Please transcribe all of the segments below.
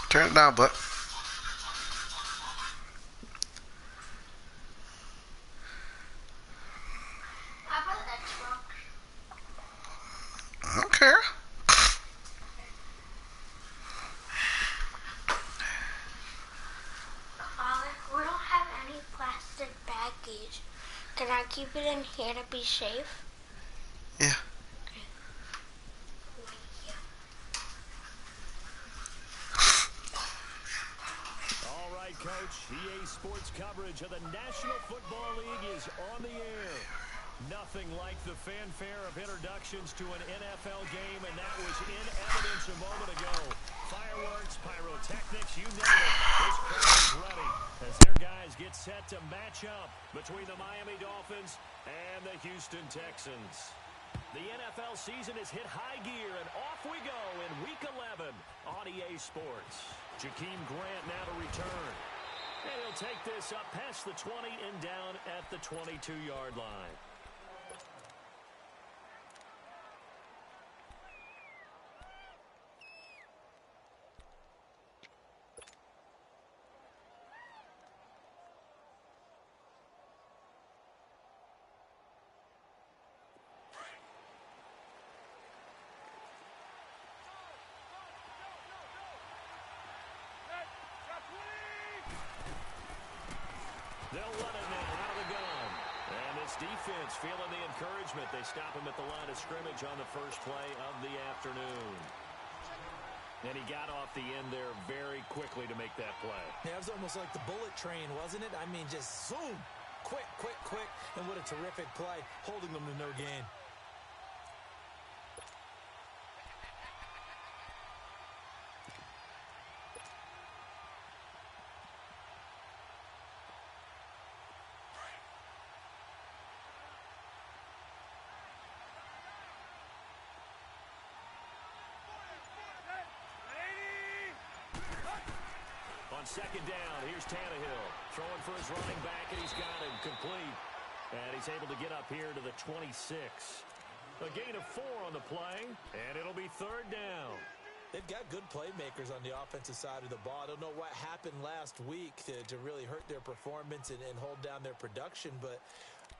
Turn it down, but. How about Xbox? I don't care. Father, we don't have any plastic baggies. Can I keep it in here to be safe? Yeah. All right, Coach. EA Sports coverage of the National Football League is on the air. Nothing like the fanfare of introductions to an NFL game, and that was in evidence a moment ago. Fireworks, pyrotechnics, you name it. This crowd is ready as their guys get set to match up between the Miami Dolphins and the Houston Texans. The NFL season has hit high gear, and off we go in Week 11 on EA Sports. Jakeem Grant now to return. And he'll take this up past the 20 and down at the 22-yard line. They'll run it now out of the gun. And this defense feeling the encouragement. They stop him at the line of scrimmage on the first play of the afternoon. And he got off the end there very quickly to make that play. Yeah, it was almost like the bullet train, wasn't it? I mean, just zoom. Quick, quick, quick. And what a terrific play, holding them to no gain. Second down, here's Tannehill throwing for his running back, and he's got him complete. And he's able to get up here to the 26. A gain of 4 on the play, and it'll be third down. They've got good playmakers on the offensive side of the ball. I don't know what happened last week to really hurt their performance and hold down their production, but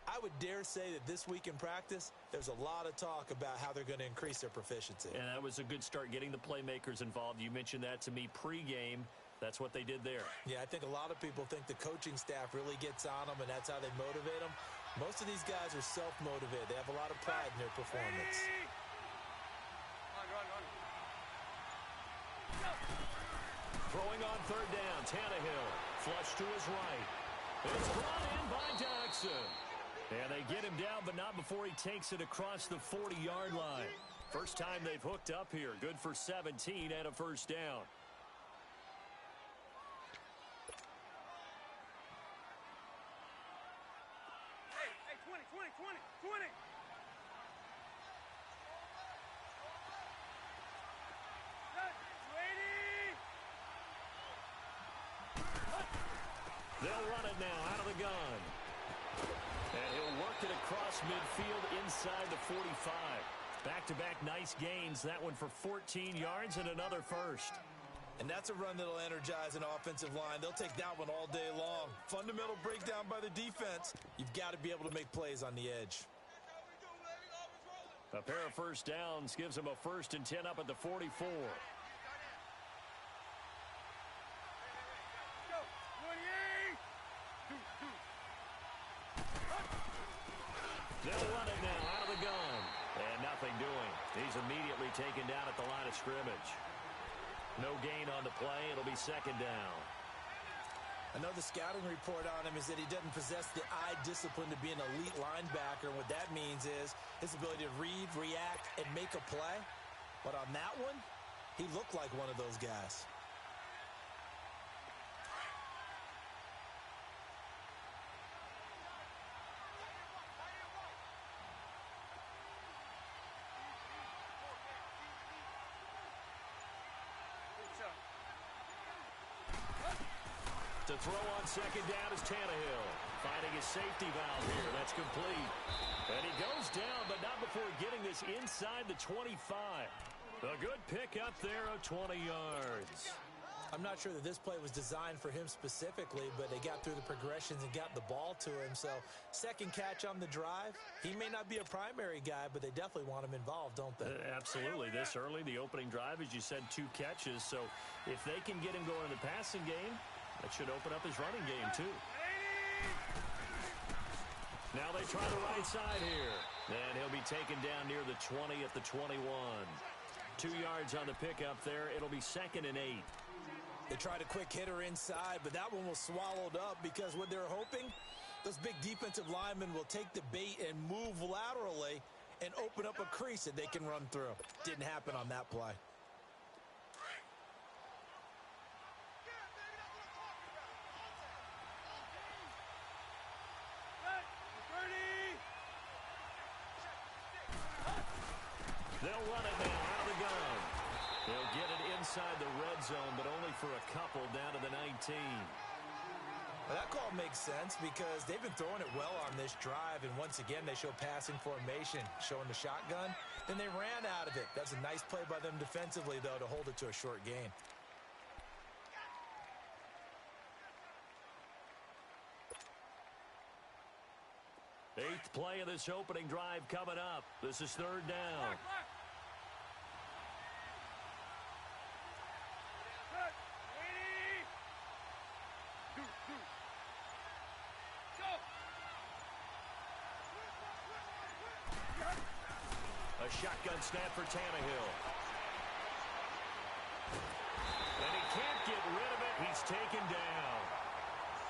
I would dare say that this week in practice, there's a lot of talk about how they're going to increase their proficiency. And that was a good start, getting the playmakers involved. You mentioned that to me pregame. That's what they did there. Yeah, I think a lot of people think the coaching staff really gets on them, and that's how they motivate them. Most of these guys are self-motivated. They have a lot of pride in their performance. Throwing on third down, Tannehill. Flush to his right. It's brought in by Jackson. And they get him down, but not before he takes it across the 40-yard line. First time they've hooked up here. Good for 17 and a first down. They'll run it now out of the gun. And he'll work it across midfield inside the 45. Back-to-back nice gains. That one for 14 yards and another first. And that's a run that'll energize an offensive line. They'll take that one all day long. Fundamental breakdown by the defense. You've got to be able to make plays on the edge. A pair of first downs gives them a 1st and 10 up at the 44. They'll run it now out of the gun. And nothing doing. He's immediately taken down at the line of scrimmage. No gain on the play. It'll be second down. I know the scouting report on him is that he doesn't possess the eye discipline to be an elite linebacker. And what that means is his ability to read, react, and make a play. But on that one, he looked like one of those guys. To throw on second down is Tannehill. Finding his safety valve here. That's complete. And he goes down, but not before getting this inside the 25. A good pick up there of 20 yards. I'm not sure that this play was designed for him specifically, but they got through the progressions and got the ball to him. So second catch on the drive. He may not be a primary guy, but they definitely want him involved, don't they? Absolutely. This early, the opening drive, as you said, 2 catches. So if they can get him going in the passing game, that should open up his running game too. Now they try the right side here. And he'll be taken down near the 20 at the 21. 2 yards on the pickup there. It'll be 2nd and 8. They tried a quick hitter inside, but that one was swallowed up because what they're hoping, those big defensive linemen will take the bait and move laterally and open up a crease that they can run through. Didn't happen on that play. They'll run it now out of the gun. They'll get it inside the red zone, but only for a couple down to the 19. Well, that call makes sense because they've been throwing it well on this drive, and once again, they show passing formation, showing the shotgun. Then they ran out of it. That's a nice play by them defensively, though, to hold it to a short gain. Eighth play of this opening drive coming up. This is 3rd down. A shotgun snap for Tannehill. And he can't get rid of it. He's taken down.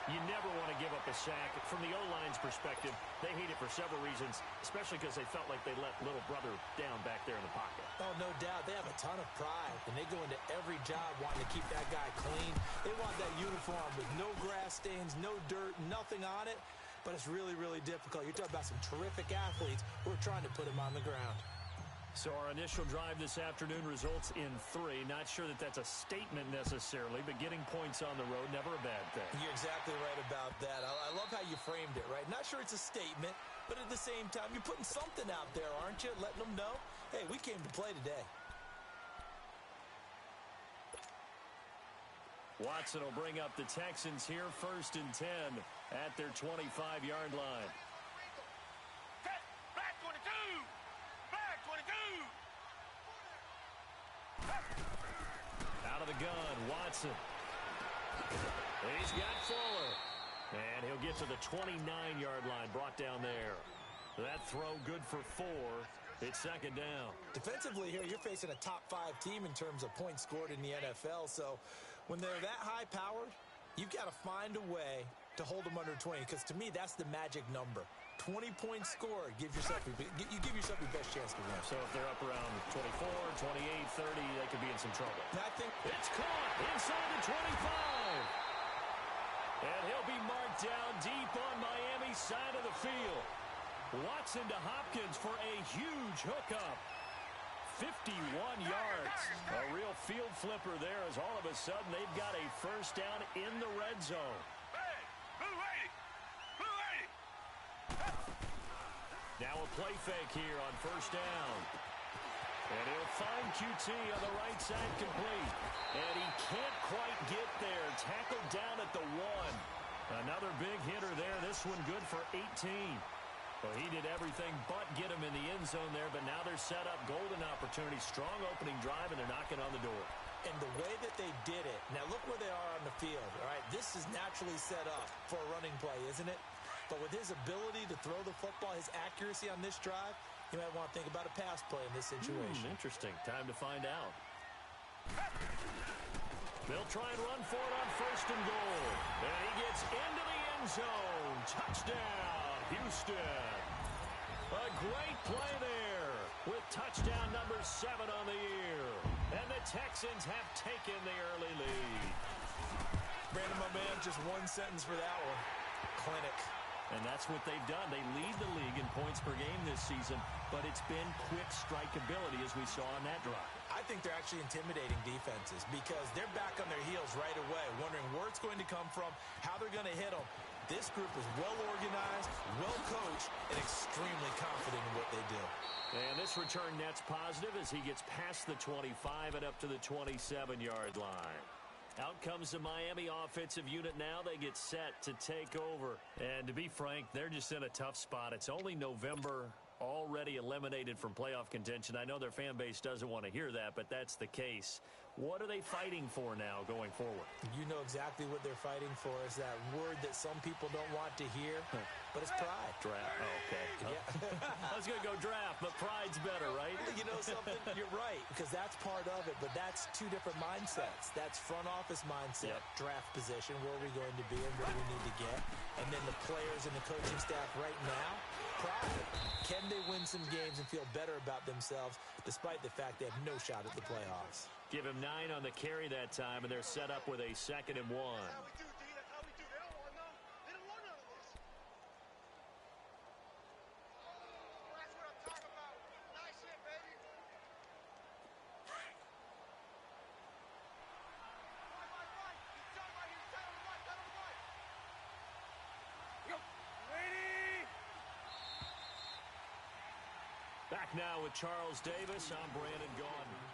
You never want to give up a sack. From the O-line's perspective, they hate it for several reasons, especially because they felt like they let little brother down back there in the pocket. Oh, no doubt. They have a ton of pride, and they go into every job wanting to keep that guy clean. They want that uniform with no grass stains, no dirt, nothing on it. But it's really, really difficult. You're talking about some terrific athletes who are trying to put him on the ground. So our initial drive this afternoon results in 3. Not sure that that's a statement necessarily, but getting points on the road, never a bad thing. You're exactly right about that. I love how you framed it, right? Not sure it's a statement, but at the same time, you're putting something out there, aren't you? Letting them know, hey, we came to play today. Watson will bring up the Texans here, 1st and 10 at their 25-yard line. Out of the gun, Watson. He's got Fuller. And he'll get to the 29-yard line, brought down there. That throw good for 4. It's 2nd down. Defensively here, you're facing a top-5 team in terms of points scored in the NFL. So when they're that high-powered, you've got to find a way to hold them under 20, because to me, that's the magic number. 20 points scored, you give yourself your best chance to win. So if they're up around 24, 28, 30, they could be in some trouble. I think it's caught inside the 25. And he'll be marked down deep on Miami's side of the field. Watson to Hopkins for a huge hookup. 51 yards. A real field flipper there as all of a sudden they've got a 1st down in the red zone. Now a play fake here on 1st down. And he'll find QT on the right side complete. And he can't quite get there. Tackled down at the 1. Another big hitter there. This one good for 18. Well, he did everything but get him in the end zone there, but now they're set up. Golden opportunity, strong opening drive, and they're knocking on the door. And the way that they did it, now look where they are on the field, all right? This is naturally set up for a running play, isn't it? But with his ability to throw the football, his accuracy on this drive, you might want to think about a pass play in this situation. Interesting. Time to find out. They'll try and run for it on 1st and goal. And he gets into the end zone. Touchdown, Houston. A great play there with touchdown number 7 on the year. And the Texans have taken the early lead. Brandon, my man, just one sentence for that one. Clinic. And that's what they've done. They lead the league in points per game this season, but it's been quick strikeability as we saw on that drive. I think they're actually intimidating defenses because they're back on their heels right away, wondering where it's going to come from, how they're going to hit them. This group is well organized, well coached, and extremely confident in what they do. And this return net's positive as he gets past the 25 and up to the 27-yard line. Out comes the Miami offensive unit now. They get set to take over. And to be frank, they're just in a tough spot. It's only November, already eliminated from playoff contention. I know their fan base doesn't want to hear that, but that's the case. What are they fighting for now going forward? You know exactly what they're fighting for. Is that word that some people don't want to hear, but it's pride. Draft. Oh, okay. Yeah. I was going to go draft, but pride's better, right? You know something? You're right, because that's part of it, but that's two different mindsets. That's front office mindset, draft position, where are we going to be and what do we need to get? And then the players and the coaching staff right now, pride. Can they win some games and feel better about themselves despite the fact they have no shot at the playoffs? Give him 9 on the carry that time, and they're set up with a 2nd and 1. That's how we do, D. That's how we do. They don't want none. They don't want none of this. Oh, that's what I'm talking about. Nice hit, baby. Right. He's done right here. Tell him right. Tell him right. Yo. Ready. Back now with Charles Davis. I'm Brandon Gaudin.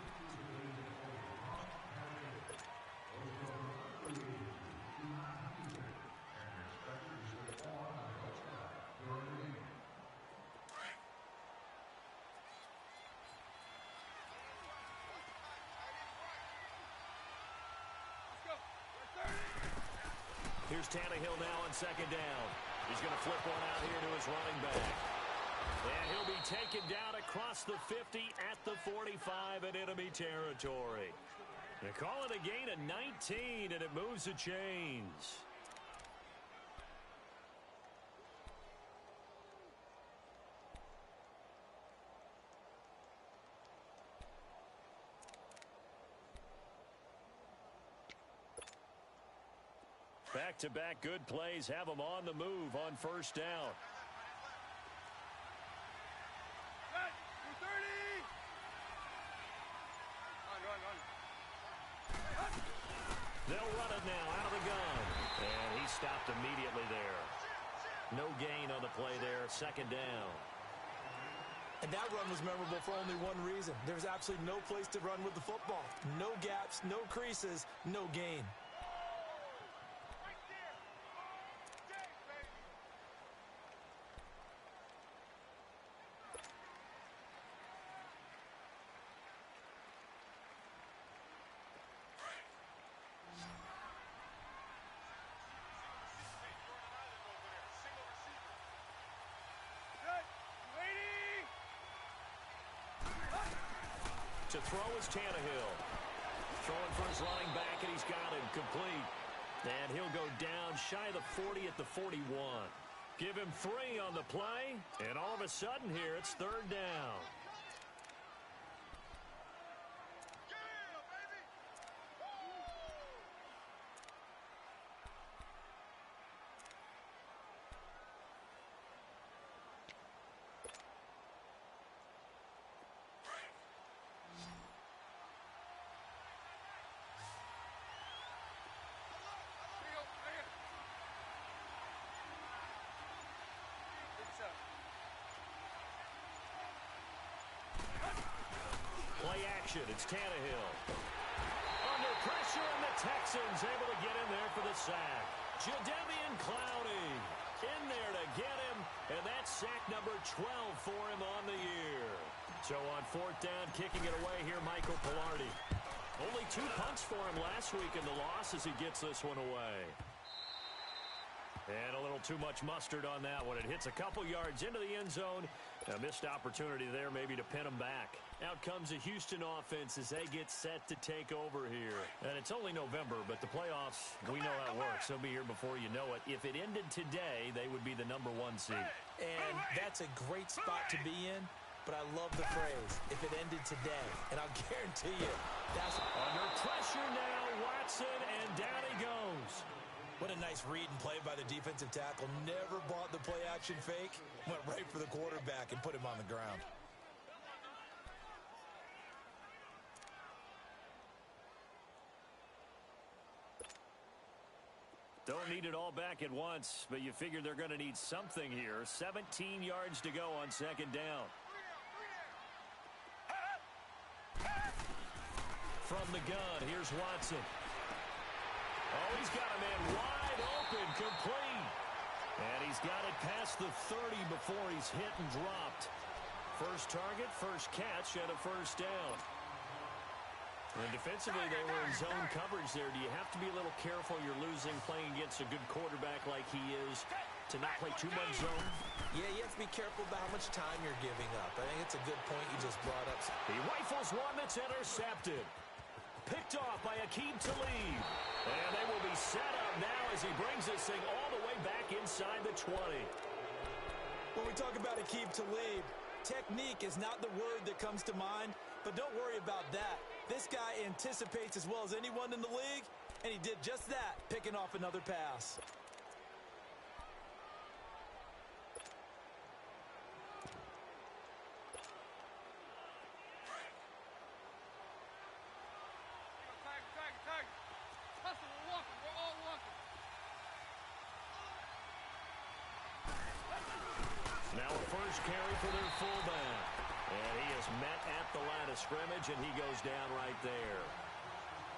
Here's Tannehill now on 2nd down. He's going to flip one out here to his running back. And he'll be taken down across the 50 at the 45 in enemy territory. They call it a gain of 19, and it moves the chains. Back-to-back good plays have them on the move on 1st down. Good. 230. Run. They'll run it now out of the gun. And he stopped immediately there. No gain on the play there. 2nd down. And that run was memorable for only one reason. There was absolutely no place to run with the football. No gaps, no creases, no gain. To throw is Tannehill. Throwing for his running back, and he's got him complete. And he'll go down shy of the 40 at the 41. Give him 3 on the play, and all of a sudden here, it's 3rd down. Play action. It's Tannehill. Under pressure, and the Texans able to get in there for the sack. Jadeveon Clowney in there to get him, and that's sack number 12 for him on the year. So on 4th down, kicking it away here, Michael Pilardi. Only 2 punts for him last week in the loss as he gets this one away. And a little too much mustard on that one. It hits a couple yards into the end zone. A missed opportunity there maybe to pin him back. Out comes the Houston offense as they get set to take over here. And it's only November, but the playoffs, we know how it works. They'll be here before you know it. If it ended today, they would be the number 1 seed. And that's a great spot to be in. But I love the phrase, if it ended today. And I'll guarantee you, that's... Under pressure now, Watson, and down he goes. What a nice read and play by the defensive tackle. Never bought the play-action fake. Went right for the quarterback and put him on the ground. Don't need it all back at once, but you figure they're going to need something here. 17 yards to go on 2nd down. From the gun, here's Watson. Oh, he's got a man wide open, complete. And he's got it past the 30 before he's hit and dropped. First target, first catch, and a first down. And defensively, they were in zone coverage there. Do you have to be a little careful you're losing playing against a good quarterback like he is to not play too much zone? Yeah, you have to be careful about how much time you're giving up. I think it's a good point you just brought up. He rifles one that's intercepted. Picked off by Aqib Talib. And they will be set up now as he brings this thing all the way back inside the 20. When we talk about Aqib Talib, technique is not the word that comes to mind, but don't worry about that. This guy anticipates as well as anyone in the league, and he did just that, picking off another pass. Now a first carry for their fullback. And he is met at the line of scrimmage, and he goes down right there.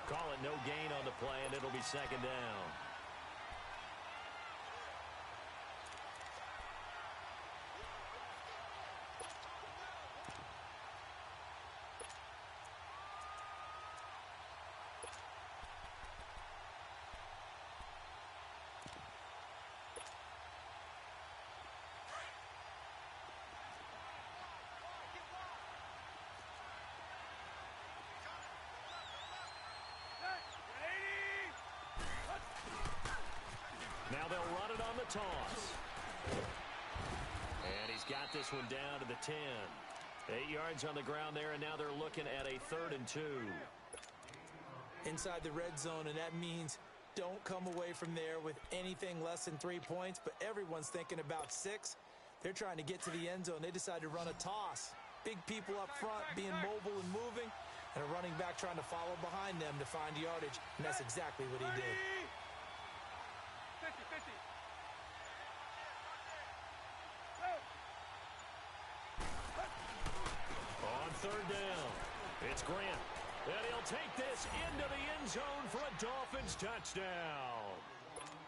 Call it no gain on the play, and it'll be second down. Now they'll run it on the toss. And he's got this one down to the 10. 8 yards on the ground there, and now they're looking at a 3rd and 2. Inside the red zone, and that means don't come away from there with anything less than 3 points, but everyone's thinking about 6. They're trying to get to the end zone. They decide to run a toss. Big people up front being mobile and moving, and a running back trying to follow behind them to find yardage, and that's exactly what he did. 50-50. On 3rd down, it's Grant. And he'll take this into the end zone for a Dolphins touchdown.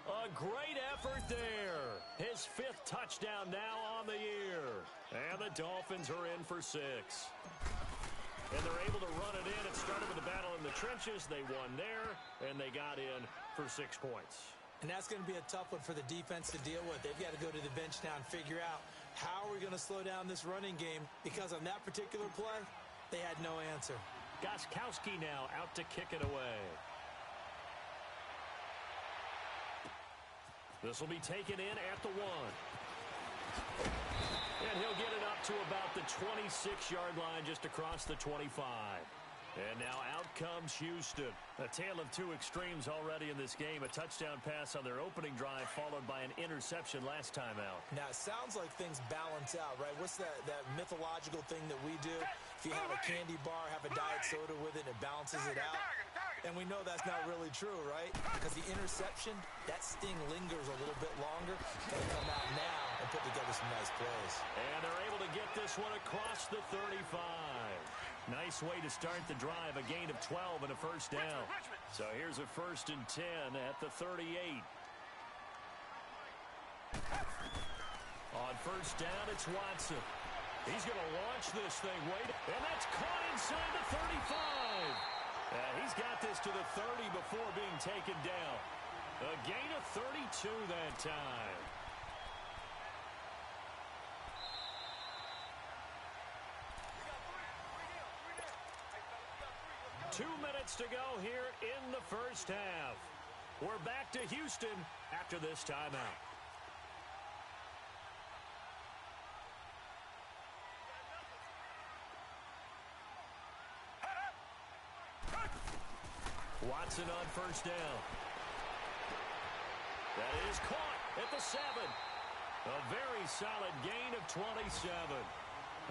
A great effort there. His 5th touchdown now on the year. And the Dolphins are in for 6. And they're able to run it in. It started with a battle in the trenches. They won there, and they got in for 6 points. And that's going to be a tough one for the defense to deal with. They've got to go to the bench now and figure out how are we going to slow down this running game, because on that particular play, they had no answer. Gostkowski now out to kick it away. This will be taken in at the 1. And he'll get it up to about the 26-yard line, just across the 25. And now out comes Houston. A tale of 2 extremes already in this game. A touchdown pass on their opening drive, followed by an interception last time out. Now, it sounds like things balance out, right? What's that mythological thing that we do? If you have a candy bar, have a diet soda with it, and it balances it out. And we know that's not really true, right? Because the interception, that sting lingers a little bit longer. Got to come out now and put together some nice plays. And they're able to get this one across the 35. Nice way to start the drive, a gain of 12 and a first down. So here's a 1st and 10 at the 38. On 1st down, it's Watson. He's going to launch this thing. And that's caught inside the 35. He's got this to the 30 before being taken down. A gain of 32 that time. 2 minutes to go here in the first half. We're back to Houston after this timeout. Watson on 1st down. That is caught at the 7. A very solid gain of 27.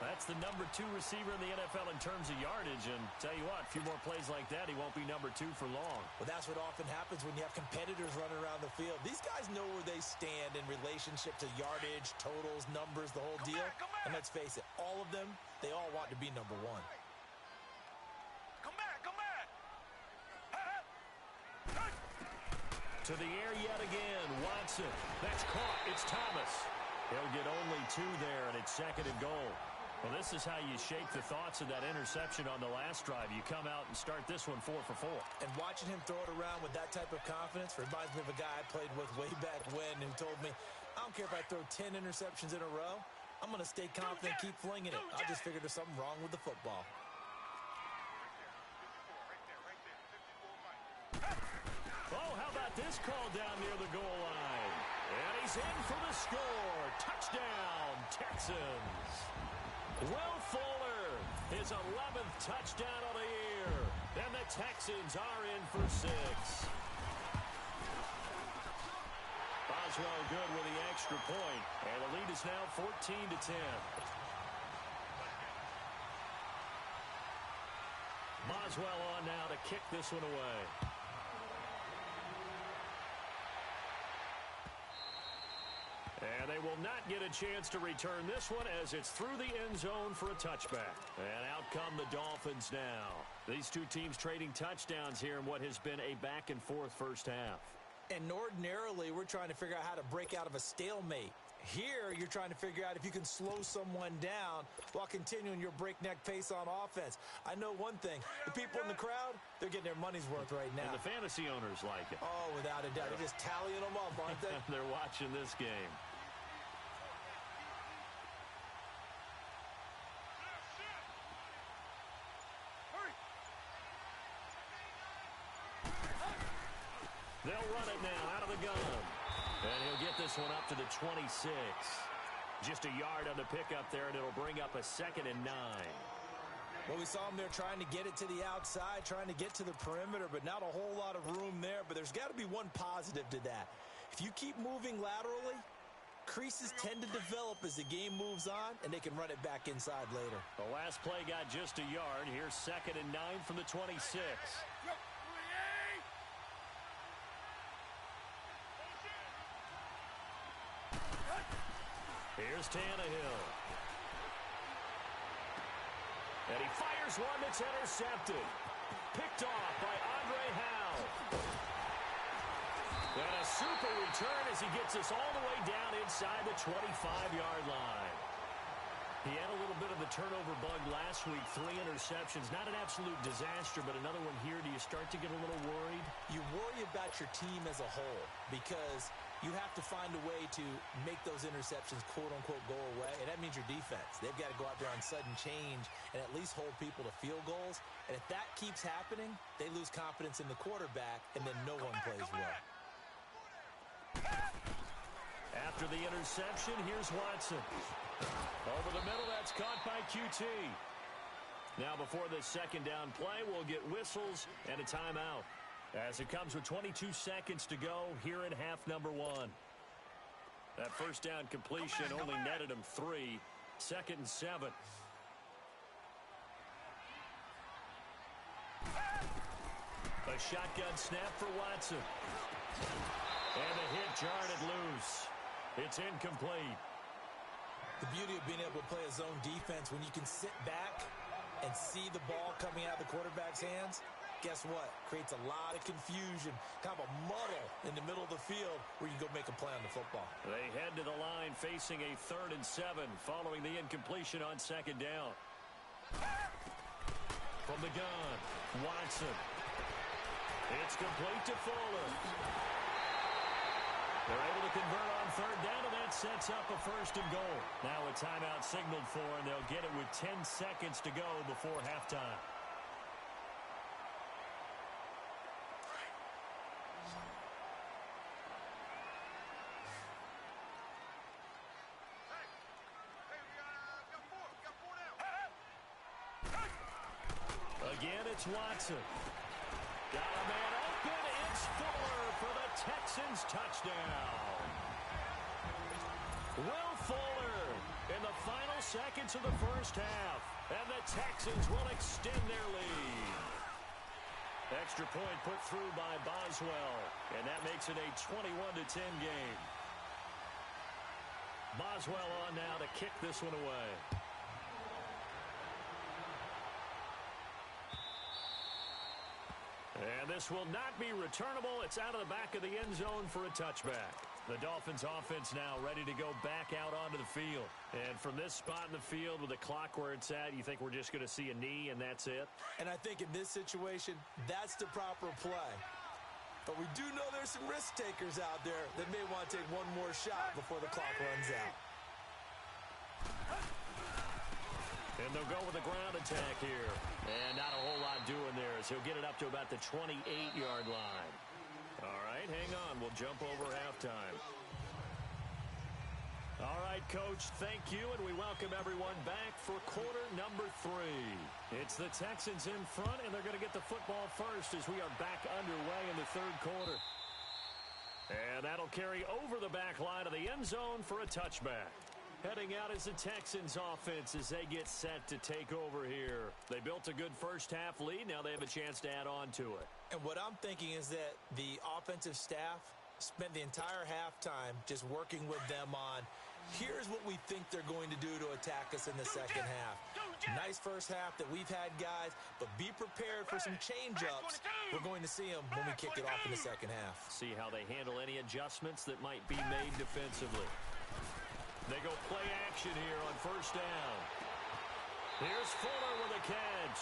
That's the number 2 receiver in the NFL in terms of yardage. And tell you what, a few more plays like that, he won't be number 2 for long. Well, that's what often happens when you have competitors running around the field. These guys know where they stand in relationship to yardage, totals, numbers, the whole deal. And let's face it, all of them, they all want to be number 1. Come back, come back. To the air yet again. Watson. That's caught. It's Thomas. He'll get only 2 there, and it's 2nd and goal. Well, this is how you shake the thoughts of that interception on the last drive. You come out and start this one 4 for 4. And watching him throw it around with that type of confidence reminds me of a guy I played with way back when who told me, I don't care if I throw 10 interceptions in a row. I'm going to stay confident, keep flinging it. I just figured there's something wrong with the football. Oh, how about this call down near the goal line? And he's in for the score. Touchdown, Texans. Will Fuller, his 11th touchdown of the year. And the Texans are in for 6. Boswell good with the extra point. And the lead is now 14-10. Boswell on now to kick this one away. And they will not get a chance to return this one as it's through the end zone for a touchback. And out come the Dolphins now. These two teams trading touchdowns here in what has been a back-and-forth first half. And ordinarily, we're trying to figure out how to break out of a stalemate. Here, you're trying to figure out if you can slow someone down while continuing your breakneck pace on offense. I know one thing. The people in the crowd, they're getting their money's worth right now. And the fantasy owners like it. Oh, without a doubt. They're just tallying them up, aren't they? They're watching this game. They'll run it now out of the gun. And he'll get this one up to the 26. Just a yard on the pickup there, and it'll bring up a 2nd and 9. Well, we saw him there trying to get it to the outside, trying to get to the perimeter, but not a whole lot of room there. But there's got to be one positive to that. If you keep moving laterally, creases tend to develop as the game moves on, and they can run it back inside later. The last play got just a yard. Here's 2nd and 9 from the 26. Here's Tannehill. And he fires one that's intercepted. Picked off by Andre Howe. And a super return as he gets us all the way down inside the 25-yard line. He had a little bit of the turnover bug last week. 3 interceptions. Not an absolute disaster, but another one here. Do you start to get a little worried? You worry about your team as a whole because you have to find a way to make those interceptions, quote-unquote, go away, and that means your defense. They've got to go out there on sudden change and at least hold people to field goals. And if that keeps happening, they lose confidence in the quarterback, and then no one plays well. After the interception, here's Watson. Over the middle, that's caught by QT. Now before this 2nd down play, we'll get whistles and a timeout. As it comes with 22 seconds to go here in half number 1. That first down completion only netted him 3. 2nd and 7. A shotgun snap for Watson. And the hit jarred it loose. It's incomplete. The beauty of being able to play a zone defense when you can sit back and see the ball coming out of the quarterback's hands, guess what? Creates a lot of confusion, kind of a muddle in the middle of the field where you can go make a play on the football. They head to the line facing a 3rd and 7 following the incompletion on 2nd down. From the gun, Watson. It's complete to Fuller. They're able to convert on 3rd down, and that sets up a 1st and goal. Now a timeout signaled for, and they'll get it with 10 seconds to go before halftime. Again, it's Watson. Got a man open. It's Fuller for the Texans touchdown. Will Fuller in the final seconds of the first half. And the Texans will extend their lead. Extra point put through by Boswell. And that makes it a 21-10 game. Boswell on now to kick this one away. And this will not be returnable. It's out of the back of the end zone for a touchback. The Dolphins offense now ready to go back out onto the field. And from this spot in the field with the clock where it's at, you think we're just going to see a knee and that's it? And I think in this situation, that's the proper play. But we do know there's some risk takers out there that may want to take one more shot before the clock runs out. And they'll go with a ground attack here. And not a whole lot doing there as he'll get it up to about the 28-yard line. All right, hang on. We'll jump over halftime. All right, Coach, thank you, and we welcome everyone back for quarter number 3. It's the Texans in front, and they're going to get the football first as we are back underway in the third quarter. And that'll carry over the back line of the end zone for a touchback. Heading out is the Texans offense as they get set to take over here. They built a good first half lead. Now they have a chance to add on to it. And what I'm thinking is that the offensive staff spent the entire halftime just working with them on, here's what we think they're going to do to attack us in the second half. Nice first half that we've had, guys, but be prepared for some change-ups. We're going to see them when we kick it off in the second half. See how they handle any adjustments that might be made defensively. They go play action here on first down. Here's Fuller with a catch.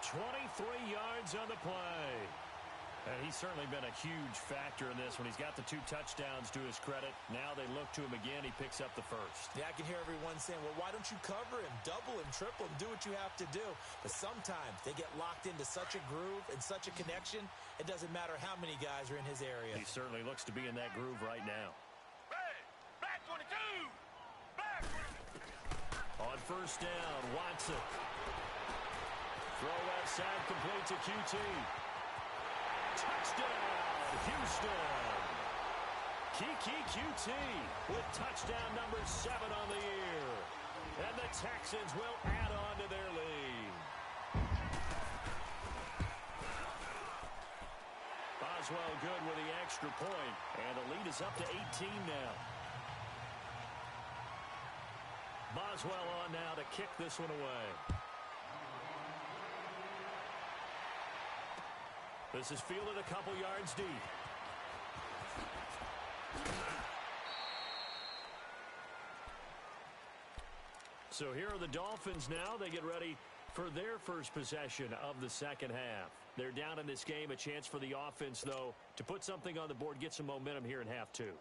23 yards on the play. And he's certainly been a huge factor in this when he's got the 2 touchdowns to his credit. Now they look to him again. He picks up the first. Yeah, I can hear everyone saying, well, why don't you cover him, double him, triple him, do what you have to do. But sometimes they get locked into such a groove and such a connection, it doesn't matter how many guys are in his area. He certainly looks to be in that groove right now. Back 22! Back 22! On first down, Watson. Throw left side, complete to QT. Touchdown, Houston. Kiki QT with touchdown number 7 on the year. And the Texans will add on to their lead. Boswell good with the extra point. And the lead is up to 18 now. Boswell on now to kick this one away. This is fielded a couple yards deep. So here are the Dolphins now. They get ready for their first possession of the second half. They're down in this game. A chance for the offense, though, to put something on the board, get some momentum here in half 2.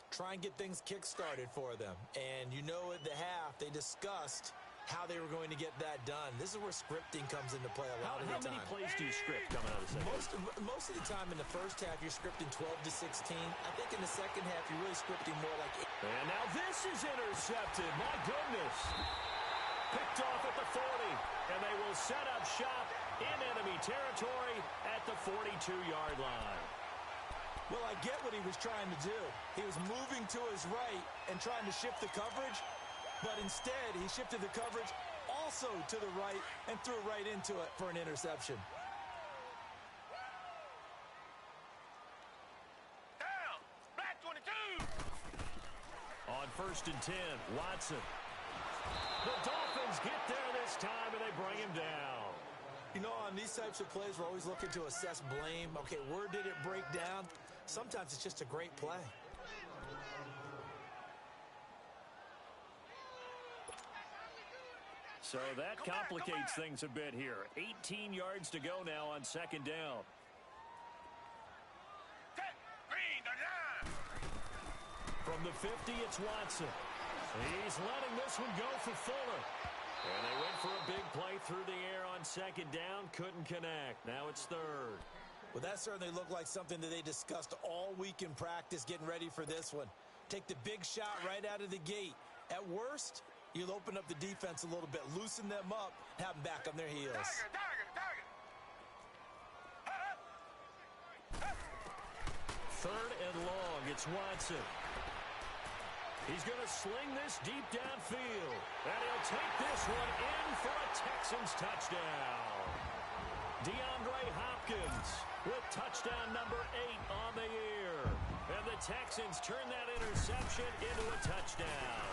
Try and get things kick-started for them. And you know at the half, they discussed how they were going to get that done. This is where scripting comes into play a lot of the time. How many plays do you script coming out of the second? Most of the time in the first half, you're scripting 12 to 16. I think in the second half, you're really scripting more like 8. And now this is intercepted. My goodness. Picked off at the 40. And they will set up shop in enemy territory at the 42-yard line. Well, I get what he was trying to do. He was moving to his right and trying to shift the coverage. But instead, he shifted the coverage also to the right and threw right into it for an interception. Down! Back 22! On first and 10, Watson. The Dolphins get there this time, and they bring him down. You know, on these types of plays, we're always looking to assess blame. Okay, where did it break down? Sometimes it's just a great play. So that complicates things a bit here. 18 yards to go now on second down. Green, the line! From the 50, it's Watson. He's letting this one go for Fuller. And they went for a big play through the air on second down. Couldn't connect. Now it's third. Well, that certainly looked like something that they discussed all week in practice, getting ready for this one. Take the big shot right out of the gate. At worst, you'll open up the defense a little bit, loosen them up, have them back on their heels. Third and long, it's Watson. He's going to sling this deep downfield. And he'll take this one in for a Texans touchdown. DeAndre Hopkins with touchdown number 8 on the year. And the Texans turn that interception into a touchdown.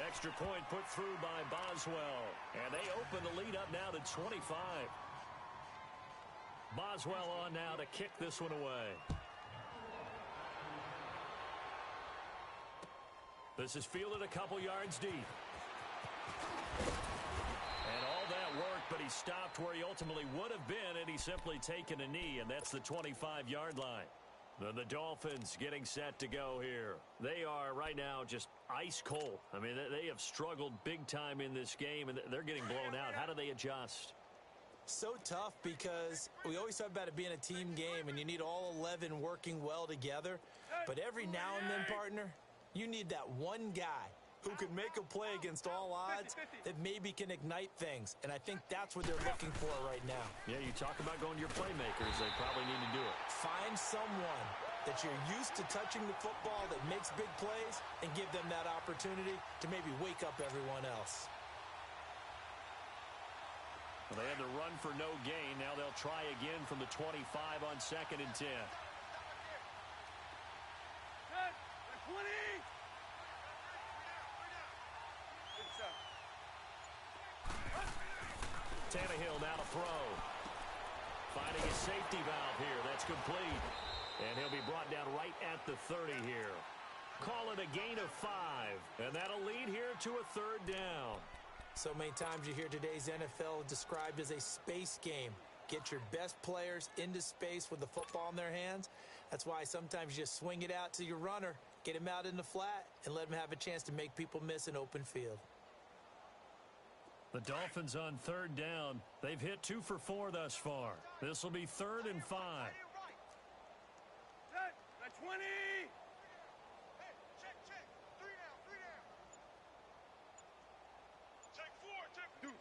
Extra point put through by Boswell. And they open the lead up now to 25. Boswell on now to kick this one away. This is fielded a couple yards deep. And all that work, but he stopped where he ultimately would have been, and he's simply taken a knee, and that's the 25-yard line. Then the Dolphins getting set to go here. They are right now just ice cold. I mean, they have struggled big time in this game, and they're getting blown out. How do they adjust? So tough because we always talk about it being a team game, and you need all 11 working well together. But every now and then, partner, you need that one guy who can make a play against all odds that maybe can ignite things. And I think that's what they're looking for right now. Yeah, you talk about going to your playmakers. They probably need to do it. Find someone that you're used to touching the football that makes big plays and give them that opportunity to maybe wake up everyone else. Well, they had to run for no gain. Now they'll try again from the 25 on 2nd and 10. 20! Tannehill now to throw. Finding his safety valve here. That's complete. And he'll be brought down right at the 30 here. Call it a gain of 5. And that'll lead here to a 3rd down. So many times you hear today's NFL described as a space game. Get your best players into space with the football in their hands. That's why sometimes you just swing it out to your runner, get him out in the flat, and let him have a chance to make people miss an open field. The Dolphins on 3rd down. They've hit 2 for 4 thus far. This will be 3rd and 5. 20! Hey, check. 3 down. Check 4, Deuce.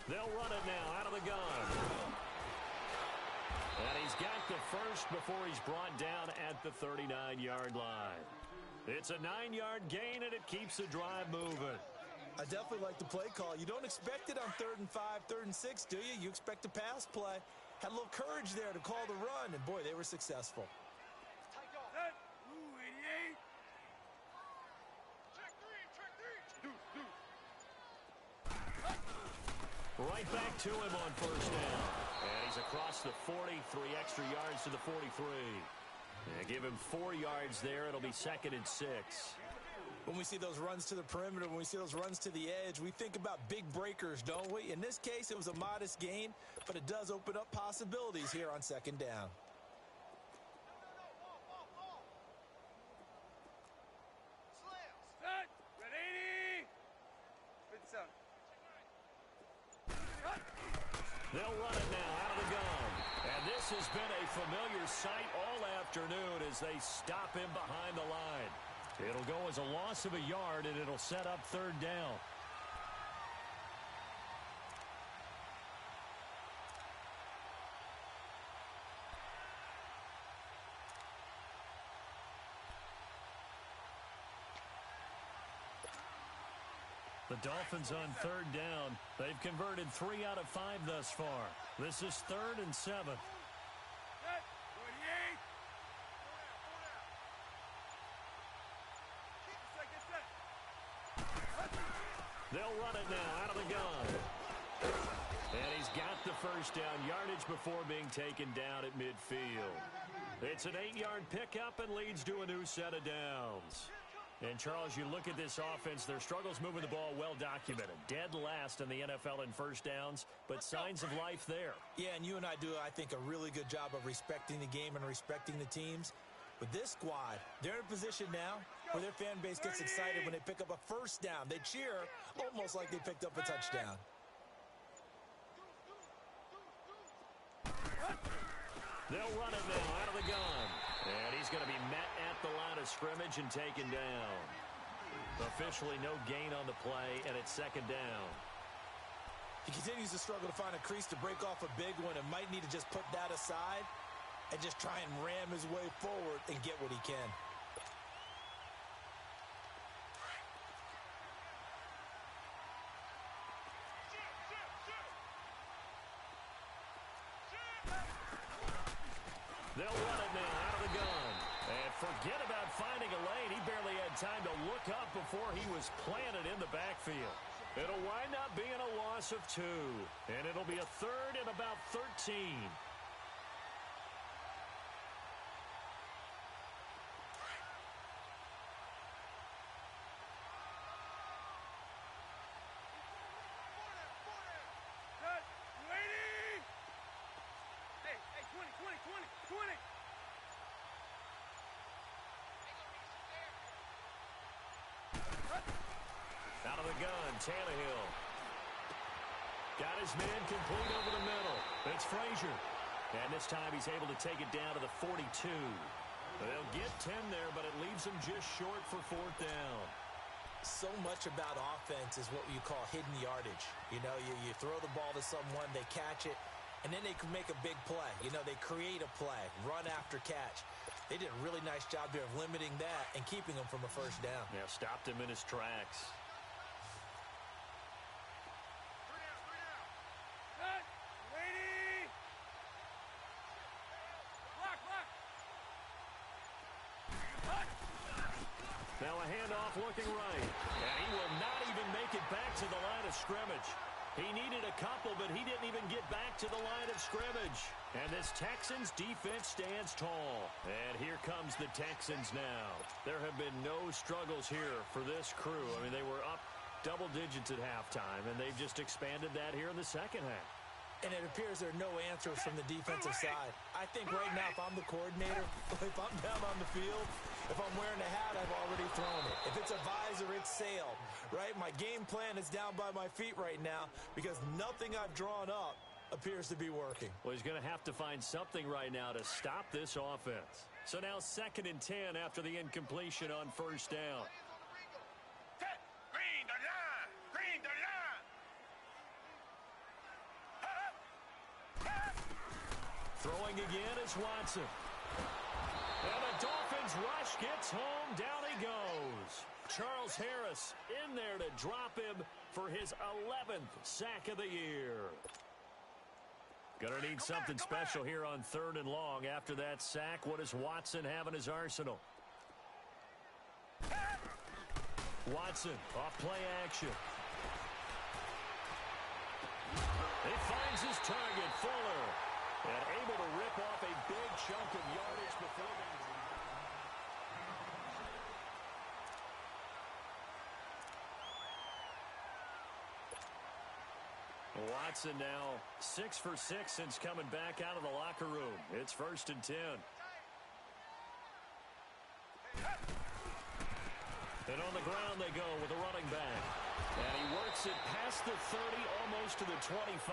They'll run it now out of the gun. And he's got the first before he's brought down at the 39-yard line. It's a 9-yard gain, and it keeps the drive moving. I definitely like the play call. You don't expect it on 3rd and 5, 3rd and 6, do you? You expect a pass play. Had a little courage there to call the run, and boy, they were successful. Ooh, 88. Check 3. Deuce. Right back to him on 1st down. And he's across the 40, 3 extra yards to the 43. And give him 4 yards there. It'll be 2nd and 6. When we see those runs to the perimeter, when we see those runs to the edge, we think about big breakers, don't we? In this case, it was a modest gain, but it does open up possibilities here on 2nd down. Set. Red 80. Good sound. They'll run it now out of the gun. And this has been a familiar sight all afternoon as they stop him behind the line. It'll go as a loss of a yard, and it'll set up 3rd down. The Dolphins on 3rd down. They've converted 3 out of 5 thus far. This is 3rd and 7. Set. 48. They'll run it now out of the gun. And he's got the first down yardage before being taken down at midfield. It's an 8-yard pickup and leads to a new set of downs. And, Charles, you look at this offense, their struggles moving the ball well documented. Dead last in the NFL in first downs, but signs of life there. Yeah, and you and I do, I think, a really good job of respecting the game and respecting the teams. With this squad, they're in a position now where their fan base gets excited when they pick up a first down. They cheer almost like they picked up a touchdown. They'll run it now out of the gun. And he's going to be met at the line of scrimmage and taken down. Officially no gain on the play, and it's 2nd down. He continues to struggle to find a crease to break off a big one and might need to just put that aside and just try and ram his way forward and get what he can. They'll run it now out of the gun. And forget about finding a lane. He barely had time to look up before he was planted in the backfield. It'll wind up being a loss of 2. And it'll be a 3rd scene. Out of the gun, Tannehill. Got his man complete over the middle. It's Frazier. And this time he's able to take it down to the 42. They'll get 10 there, but it leaves them just short for fourth down. So much about offense is what you call hidden yardage. You know, you throw the ball to someone, they catch it, and then they can make a big play. You know, they create a play, run after catch. They did a really nice job there of limiting that and keeping him from a first down. Yeah, stopped him in his tracks. Now a handoff looking right. And he will not even make it back to the line of scrimmage. He needed a couple, but he didn't even get back to the line of scrimmage. And this Texans defense stands tall. And here comes the Texans now. There have been no struggles here for this crew. I mean, they were up double digits at halftime, and they've just expanded that here in the second half. And it appears there are no answers from the defensive side. I think right now, if I'm the coordinator, if I'm down on the field, if I'm wearing a hat, I've already thrown it. If it's a visor, it's sailed, right? My game plan is down by my feet right now because nothing I've drawn up appears to be working. Well, he's going to have to find something right now to stop this offense. So now 2nd and 10 after the incompletion on first down. Throwing again is Watson. And the Dolphins rush gets home. Down he goes. Charles Harris in there to drop him for his 11th sack of the year. Gonna need something special here on 3rd and long. After that sack, what does Watson have in his arsenal? Watson off play action. He finds his target, Fuller. And able to rip off a big chunk of yardage before they... Watson now 6 for 6 since coming back out of the locker room. It's 1st and 10. And on the ground they go with a running back. And he works it past the 30, almost to the 25.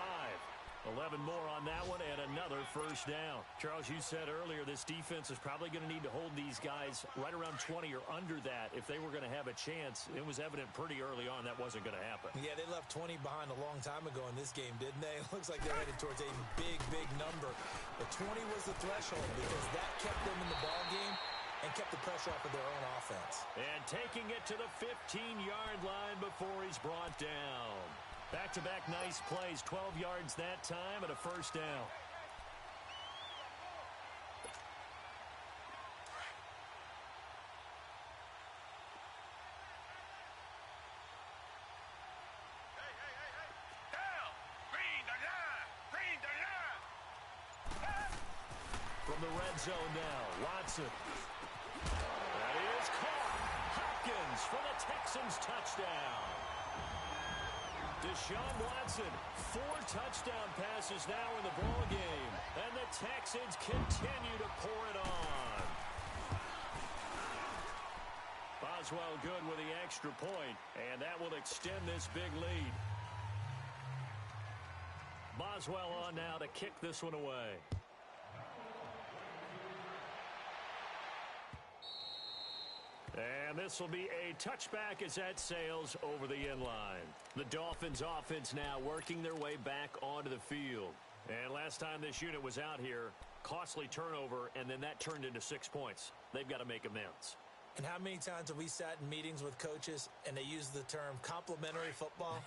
11 more on that one, and another first down. Charles, you said earlier this defense is probably going to need to hold these guys right around 20 or under that if they were going to have a chance. It was evident pretty early on that wasn't going to happen. Yeah, they left 20 behind a long time ago in this game, didn't they? It looks like they're headed towards a big, big number. But 20 was the threshold because that kept them in the ball game and kept the pressure off of their own offense. And taking it to the 15-yard line before he's brought down. Back-to-back nice plays, 12 yards that time and a first down. Down! Green the line! Green the line! From the red zone now, Watson. That is caught. Hopkins for the Texans touchdown. Deshaun Watson, 4 touchdown passes now in the ball game, and the Texans continue to pour it on. Boswell good with the extra point, and that will extend this big lead. Boswell on now to kick this one away. And this will be a touchback as that sails over the end line. The Dolphins offense now working their way back onto the field. And last time this unit was out here, costly turnover, and then that turned into 6 points. They've got to make amends. And how many times have we sat in meetings with coaches and they use the term complementary football?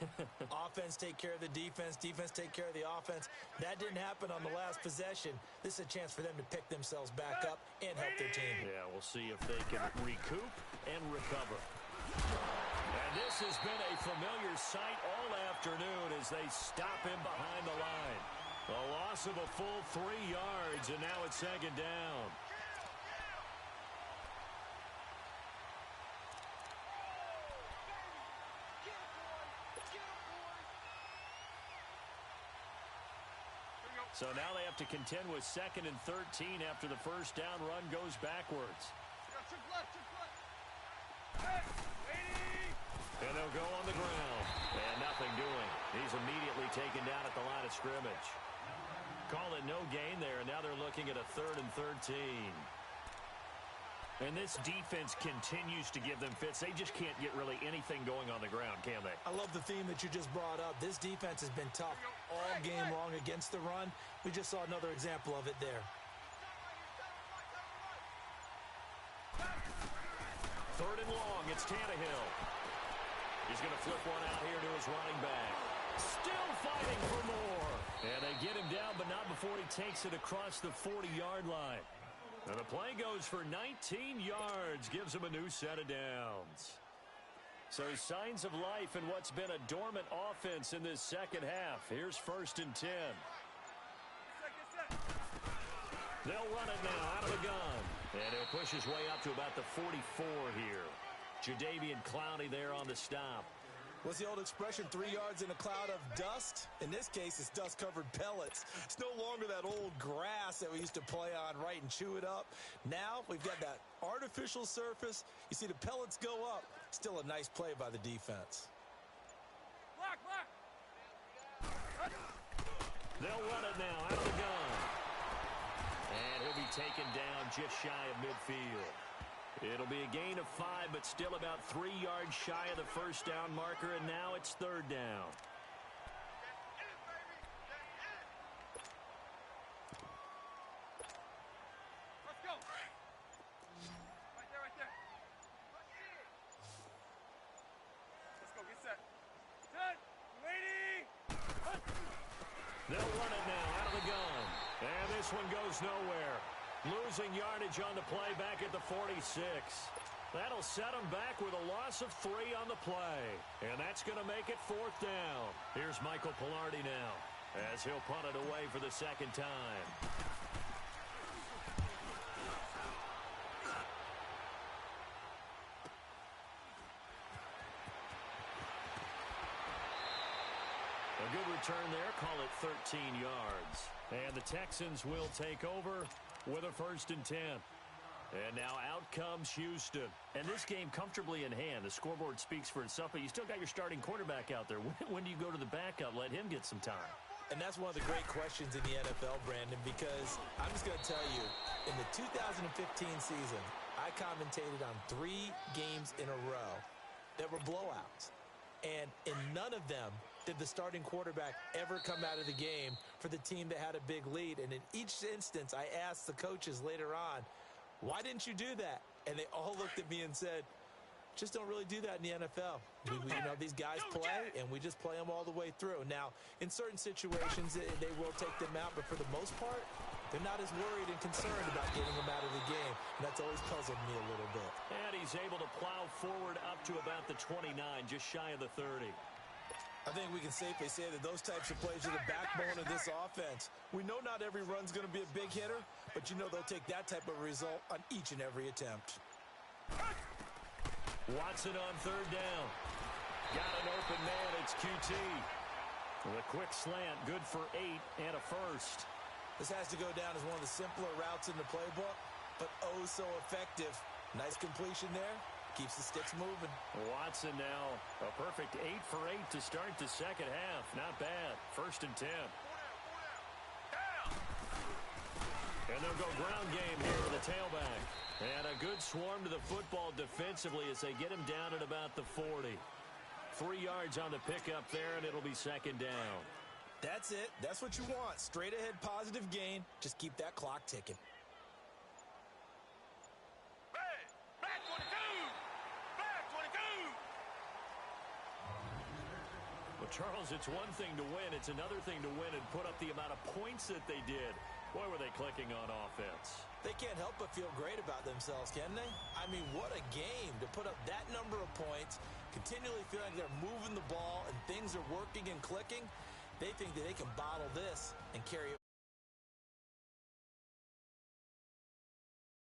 Offense take care of the defense, defense take care of the offense. That didn't happen on the last possession. This is a chance for them to pick themselves back up and help their team. Yeah, we'll see if they can recoup and recover. And this has been a familiar sight all afternoon as they stop him behind the line. A loss loss of a full 3 yards, and now it's second down. So now they have to contend with 2nd and 13 after the first down run goes backwards. And they'll go on the ground. And nothing doing. He's immediately taken down at the line of scrimmage. Call it no gain there, and now they're looking at a 3rd and 13. And this defense continues to give them fits. They just can't get really anything going on the ground, can they? I love the theme that you just brought up. This defense has been tough all game long against the run. We just saw another example of it there. 3rd and long. It's Tannehill. He's going to flip one out here to his running back. Still fighting for more. And they get him down, but not before he takes it across the 40-yard line. And the play goes for 19 yards, gives him a new set of downs. So signs of life in what's been a dormant offense in this second half. Here's 1st and 10. They'll run it now out of the gun. And he'll push his way up to about the 44 here. Jadeveon Clowney there on the stop. What's the old expression, 3 yards in a cloud of dust? In this case, it's dust-covered pellets. It's no longer that old grass that we used to play on, right, and chew it up. Now we've got that artificial surface. You see the pellets go up. Still a nice play by the defense. They'll run it now out of the gun. And he'll be taken down just shy of midfield. It'll be a gain of 5, but still about 3 yards shy of the first down marker, and now it's 3rd down. Let's go. Right there. Let's go, get set. Set, lady. They'll run it now out of the gun. And this one goes nowhere. Losing yardage on the play back at the 46. That'll set them back with a loss of 3 on the play. And that's going to make it 4th down. Here's Michael Pilardi now as he'll punt it away for the 2nd time. A good return there. Call it 13 yards. And the Texans will take over with a 1st and 10. And now out comes Houston. And this game comfortably in hand. The scoreboard speaks for itself, but you still got your starting quarterback out there. When do you go to the backup? Let him get some time. And that's one of the great questions in the NFL, Brandon, because I'm just going to tell you, in the 2015 season, I commentated on 3 games in a row that were blowouts. And in none of them did the starting quarterback ever come out of the game for the team that had a big lead. And in each instance, I asked the coaches later on, why didn't you do that? And they all looked at me and said, just don't really do that in the NFL. You know, these guys play, and we just play them all the way through. Now, in certain situations, they will take them out, but for the most part, they're not as worried and concerned about getting them out of the game. And that's always puzzled me a little bit. And he's able to plow forward up to about the 29, just shy of the 30. I think we can safely say that those types of plays are the backbone of this offense. We know not every run's going to be a big hitter, but you know they'll take that type of result on each and every attempt. Watson on 3rd down. Got an open man. It's QT. With a quick slant, good for 8 and a 1st. This has to go down as one of the simpler routes in the playbook, but oh so effective. Nice completion there. Keeps the sticks moving. Watson now a perfect 8 for 8 to start the second half. Not bad. 1st and 10. And they'll go ground game here with the tailback. And a good swarm to the football defensively as they get him down at about the 40. 3 yards on the pickup there, and it'll be 2nd down. That's it. That's what you want. Straight ahead positive gain. Just keep that clock ticking. Back 22! Back 22! Well, Charles, it's one thing to win. It's another thing to win and put up the amount of points that they did. Boy, were they clicking on offense. They can't help but feel great about themselves, can they? I mean, what a game to put up that number of points, continually feeling like they're moving the ball and things are working and clicking. They think that they can bottle this